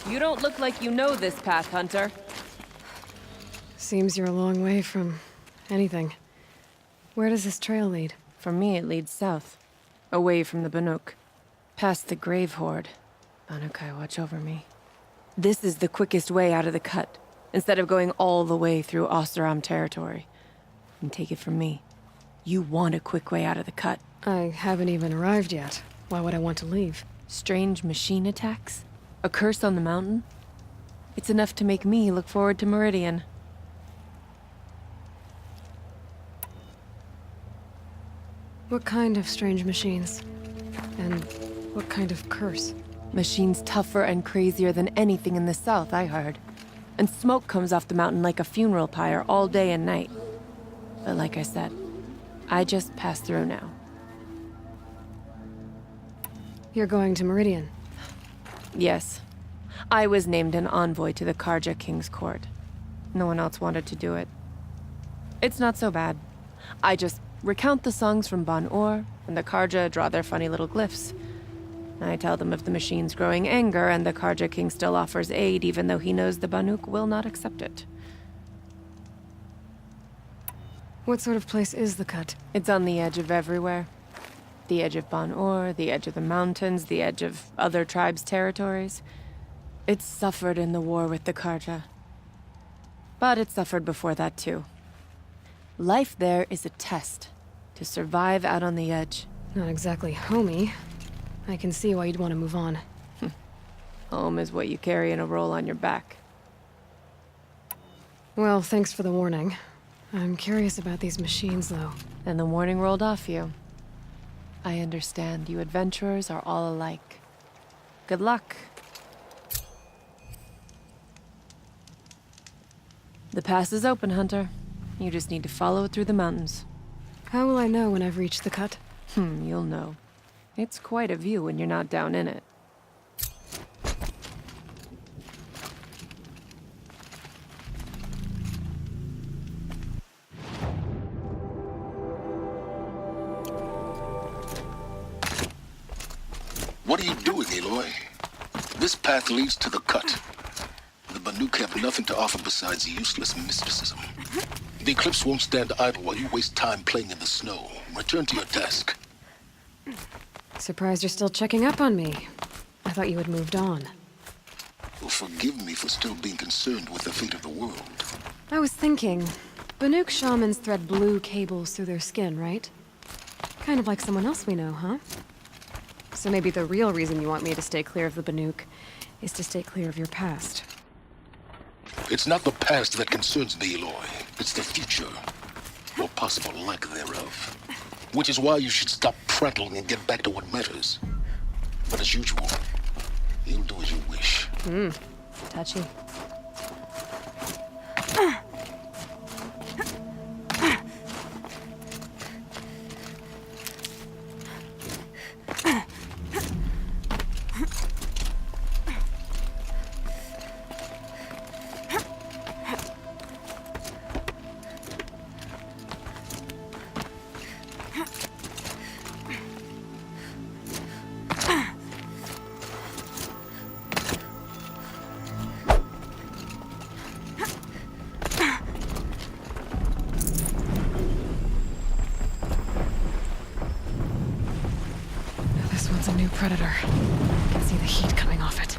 You don't look like you know this path, Hunter. Seems you're a long way from anything. Where does this trail lead? For me, it leads south. Away from the Banuk. Past the Grave Horde. Banukai, watch over me. This is the quickest way out of the cut, instead of going all the way through Oseram territory. And take it from me. You want a quick way out of the cut. I haven't even arrived yet. Why would I want to leave? Strange machine attacks? A curse on the mountain? It's enough to make me look forward to Meridian. What kind of strange machines? And what kind of curse? Machines tougher and crazier than anything in the south, I heard. And smoke comes off the mountain like a funeral pyre all day and night. But like I said, I just passed through now. You're going to Meridian? Yes. I was named an envoy to the Karja King's court. No one else wanted to do it. It's not so bad. I just recount the songs from Ban-Ur, and the Karja draw their funny little glyphs. I tell them of the machine's growing anger, and the Karja King still offers aid even though he knows the Banuk will not accept it. What sort of place is the cut? It's on the edge of everywhere. The edge of Ban-Ur, the edge of the mountains, the edge of other tribes' territories. It suffered in the war with the Karja. But it suffered before that too. Life there is a test to survive out on the edge. Not exactly homey. I can see why you'd want to move on. Home is what you carry in a roll on your back. Well, thanks for the warning. I'm curious about these machines, though. And the warning rolled off you. I understand you adventurers are all alike. Good luck. The pass is open, Hunter. You just need to follow it through the mountains. How will I know when I've reached the cut? You'll know. It's quite a view when you're not down in it. What are you doing, Aloy? This path leads to the cut. The Banuk have nothing to offer besides useless mysticism. The Eclipse won't stand idle while you waste time playing in the snow. Return to your task. Surprised you're still checking up on me. I thought you had moved on. Well, forgive me for still being concerned with the fate of the world. I was thinking, Banuk shamans thread blue cables through their skin, right? Kind of like someone else we know, huh? So maybe the real reason you want me to stay clear of the Banuk is to stay clear of your past. It's not the past that concerns me, Aloy. It's the future. Or possible lack thereof. Which is why you should stop prattling and get back to what matters. But as usual, you'll do as you wish. Touchy. This one's a new predator. I can see the heat coming off it.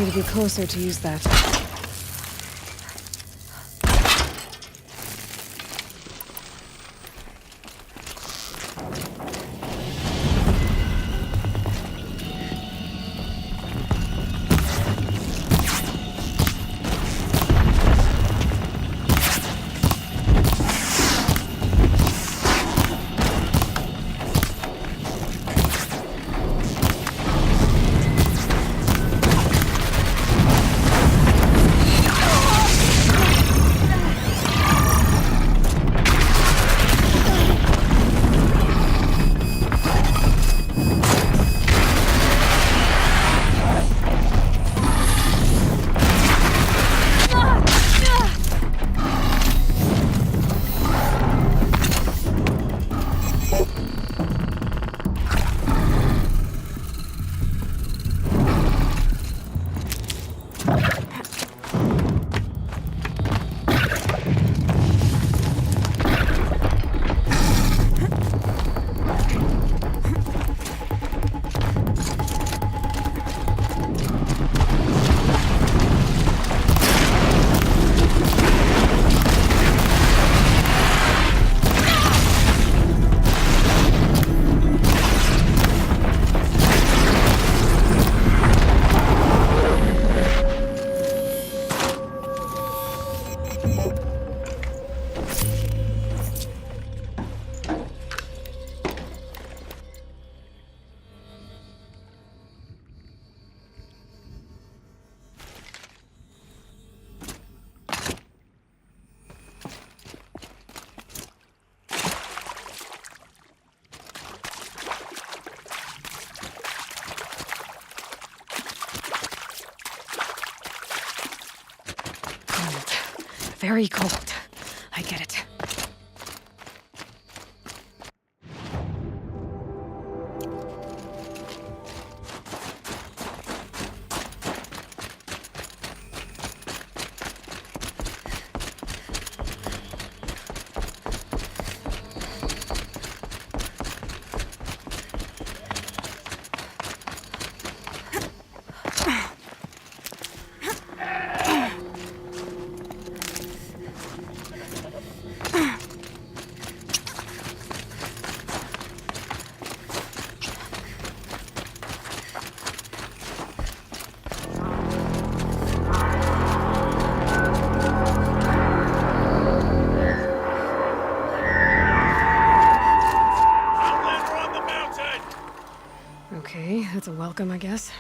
to be closer to use that. Very cold. I get it. Okay, that's a welcome, I guess.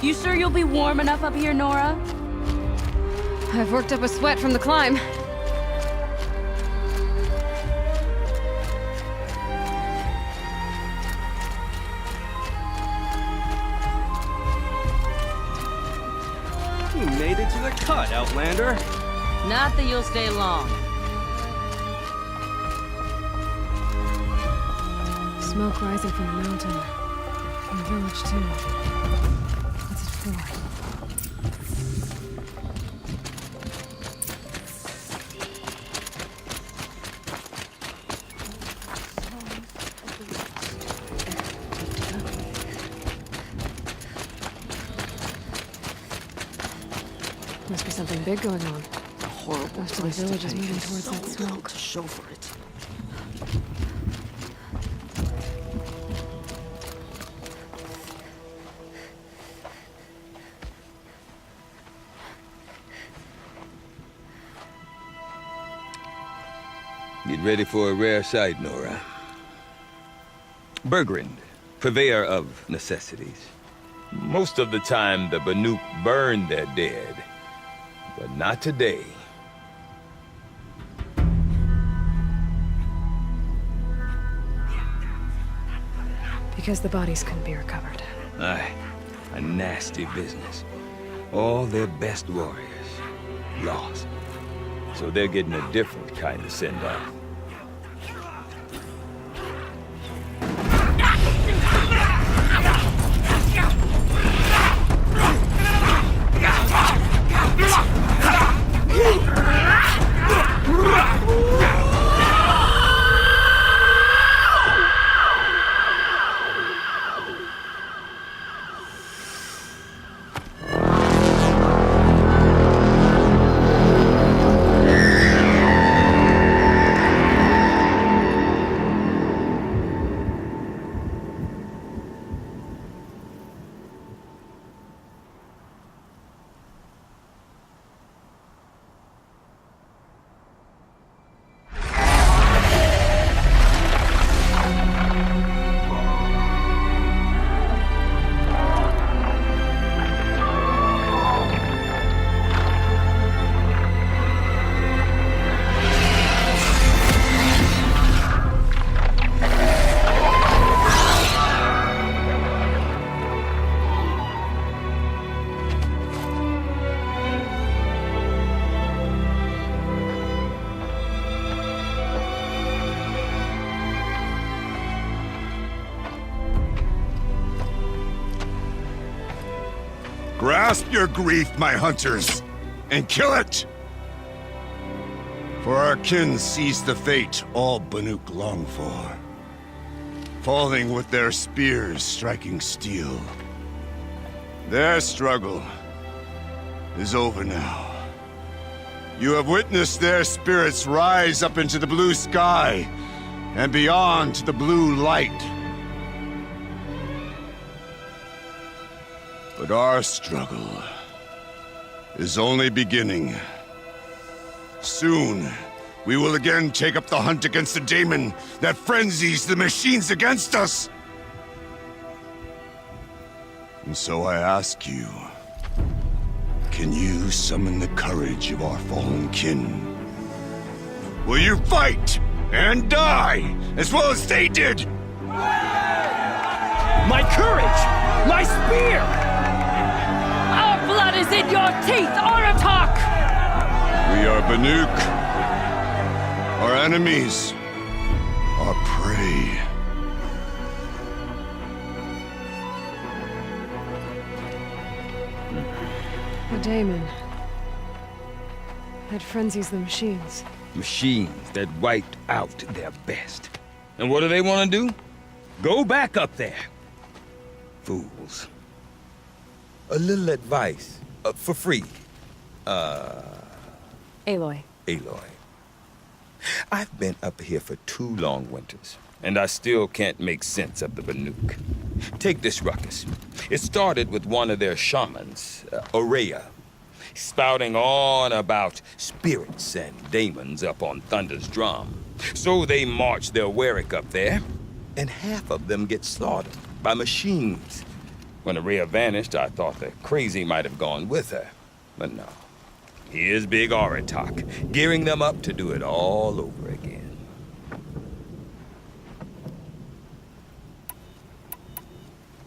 You sure you'll be warm enough up here, Nora? I've worked up a sweat from the climb. You made it to the cut, Outlander. Not that you'll stay long. Smoke rising from the mountain. From the village, too. What's it for? Must be something big going on. A horrible Most of the price to village is pay moving and towards so that little smoke. to show for it. Get ready for a rare sight, Nora. Bergrand, purveyor of necessities. Most of the time, the Banuk burn their dead, but not today. Because the bodies couldn't be recovered. Aye, a nasty business. All their best warriors lost. So they're getting a different kind of send-off. Grasp your grief, my hunters, and kill it! For our kin sees the fate all Banuk long for. Falling with their spears striking steel. Their struggle is over now. You have witnessed their spirits rise up into the blue sky and beyond to the blue light. But our struggle is only beginning. Soon, we will again take up the hunt against the daemon that frenzies the machines against us. And so I ask you, can you summon the courage of our fallen kin? Will you fight and die as well as they did? My courage! My spear! Our blood is in your teeth, Aratak! We are Banuk. Our enemies are prey. The daemon. That frenzies the machines. Machines that wiped out their best. And what do they want to do? Go back up there. Fools. A little advice, for free. Aloy. Aloy. I've been up here for 2 long winters, and I still can't make sense of the Banuk. Take this ruckus. It started with one of their shamans, Ourea, spouting on about spirits and daemons up on Thunder's drum. So they march their Warwick up there, and half of them get slaughtered by machines. When Ourea vanished, I thought the crazy might have gone with her. But no. Here's Big Aratak, gearing them up to do it all over again.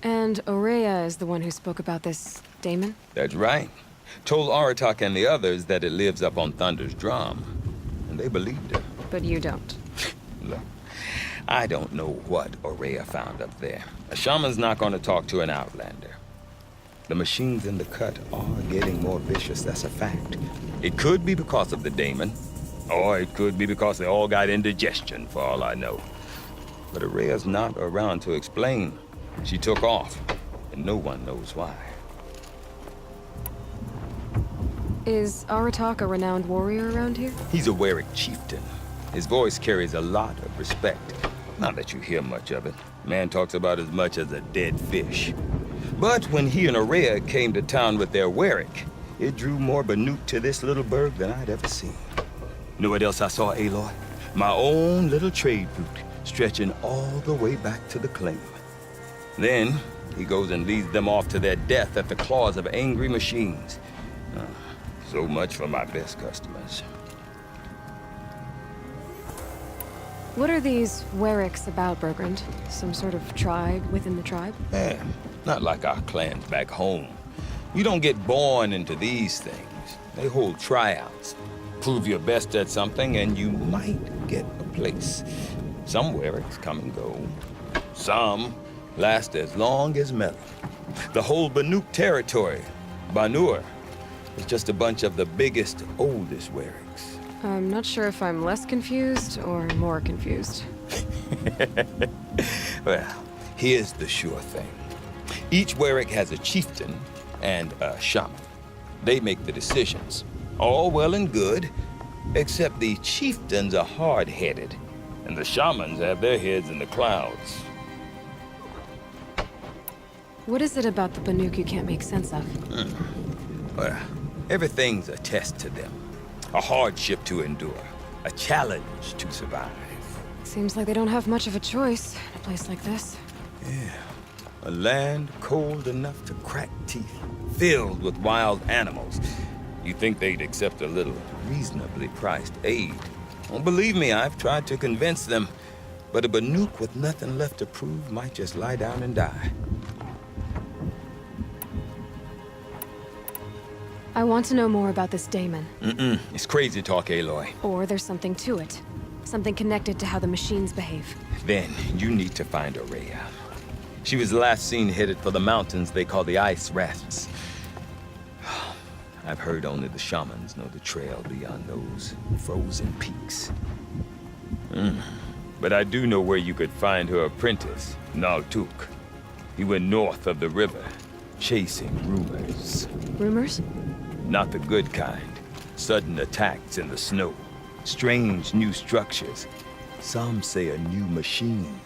And Ourea is the one who spoke about this daemon? That's right. Told Aratak and the others that it lives up on Thunder's drum. And they believed her. But you don't. Look, I don't know what Ourea found up there. A shaman's not going to talk to an outlander. The machines in the cut are getting more vicious, that's a fact. It could be because of the daemon, or it could be because they all got indigestion, for all I know. But Ourea's not around to explain. She took off, and no one knows why. Is Aratak a renowned warrior around here? He's a Warwick chieftain. His voice carries a lot of respect. Not that you hear much of it. Man talks about as much as a dead fish. But when he and Ourea came to town with their Warwick, it drew more Banuk to this little burg than I'd ever seen. Know what else I saw, Aloy? My own little trade route, stretching all the way back to the claim. Then, he goes and leads them off to their death at the claws of angry machines. So much for my best customers. What are these Werricks about, Bergrand? Some sort of tribe within the tribe? Not like our clans back home. You don't get born into these things. They hold tryouts. Prove your best at something and you might get a place. Some Werricks come and go. Some last as long as metal. The whole Banuk territory, Banur, is just a bunch of the biggest, oldest Werricks. I'm not sure if I'm less confused or more confused. Well, here's the sure thing. Each Werrick has a chieftain and a shaman. They make the decisions. All well and good, except the chieftains are hard-headed, and the shamans have their heads in the clouds. What is it about the Banuk you can't make sense of? Well, everything's a test to them. A hardship to endure. A challenge to survive. Seems like they don't have much of a choice in a place like this. A land cold enough to crack teeth, filled with wild animals. You think they'd accept a little reasonably priced aid. Well, believe me, I've tried to convince them, but a Banuk with nothing left to prove might just lie down and die. I want to know more about this daemon. It's crazy talk, Aloy. Or there's something to it. Something connected to how the machines behave. Then you need to find Aurea. She was last seen headed for the mountains they call the Ice Rasps. I've heard only the shamans know the trail beyond those frozen peaks. But I do know where you could find her apprentice, Naltuk. He went north of the river, chasing rumors. Rumors? Not the good kind. Sudden attacks in the snow. Strange new structures. Some say a new machine,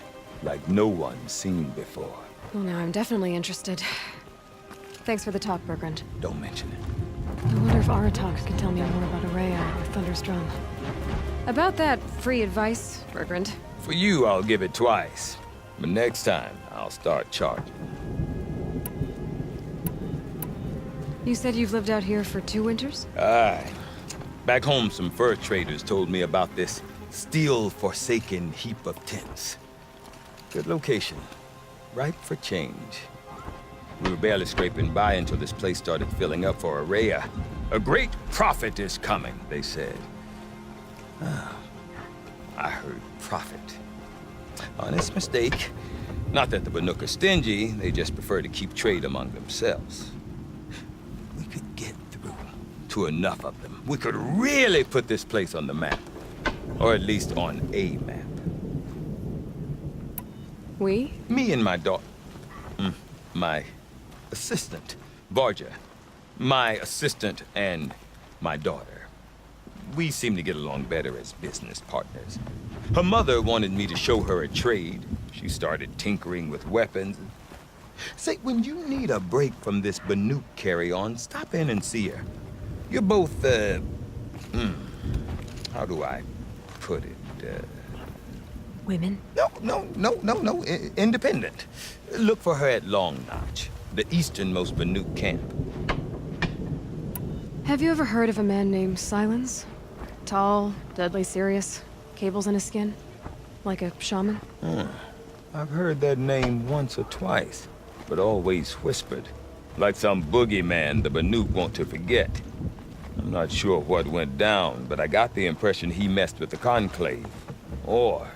like no one's seen before. Well, now I'm definitely interested. Thanks for the talk, Bergrand. Don't mention it. I wonder if Aratak can tell me more about Aurea or Thunder's Drum. About that free advice, Bergrand. For you, I'll give it twice. But next time, I'll start charging. You said you've lived out here for 2 winters? Aye. Back home, some fur traders told me about this steel-forsaken heap of tents. Good location. Ripe for change. We were barely scraping by until this place started filling up for Aurea. A great prophet is coming, they said. I heard prophet. Honest mistake. Not that the Banuk are stingy, they just prefer to keep trade among themselves. We could get through to enough of them. We could really put this place on the map. Or at least on a map. We? Me and my daughter. My assistant, Varja. My assistant and my daughter. We seem to get along better as business partners. Her mother wanted me to show her a trade. She started tinkering with weapons. Say, when you need a break from this Banuk carry-on, stop in and see her. You're both, how do I put it? Women? No, independent. Look for her at Long Notch, the easternmost Banuk camp. Have you ever heard of a man named Silence? Tall, deadly serious, cables in his skin? Like a shaman? I've heard that name once or twice, but always whispered. Like some boogeyman the Banuk want to forget. I'm not sure what went down, but I got the impression he messed with the Conclave. Or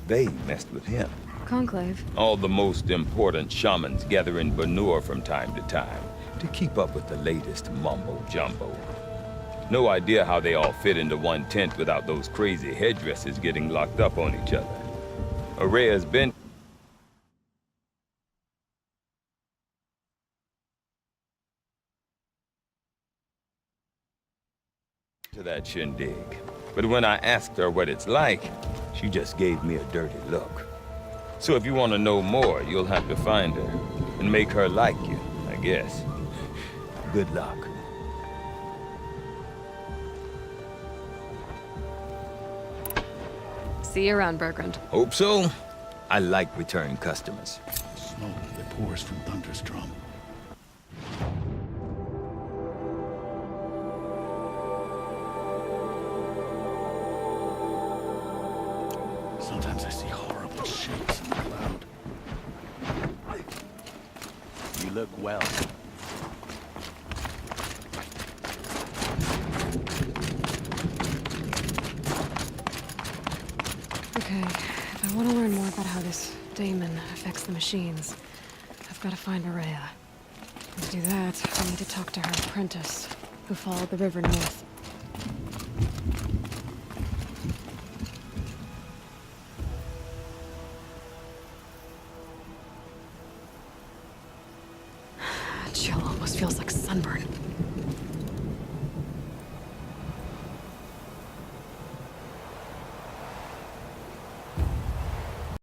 they messed with him. Conclave? All the most important shamans gather in Banur from time to time to keep up with the latest mumbo-jumbo. No idea how they all fit into one tent without those crazy headdresses getting locked up on each other. Aurea's been to that shindig. But when I asked her what it's like, she just gave me a dirty look. So if you want to know more, you'll have to find her and make her like you, I guess. Good luck. See you around, Bergrand. Hope so. I like return customers. Smoke that pours from Thunder's Drum. Sometimes I see horrible shapes in the cloud. You look well. Okay, if I want to learn more about how this daemon affects the machines, I've got to find Maria. And to do that, I need to talk to her apprentice, who followed the river north. Chill almost feels like sunburn.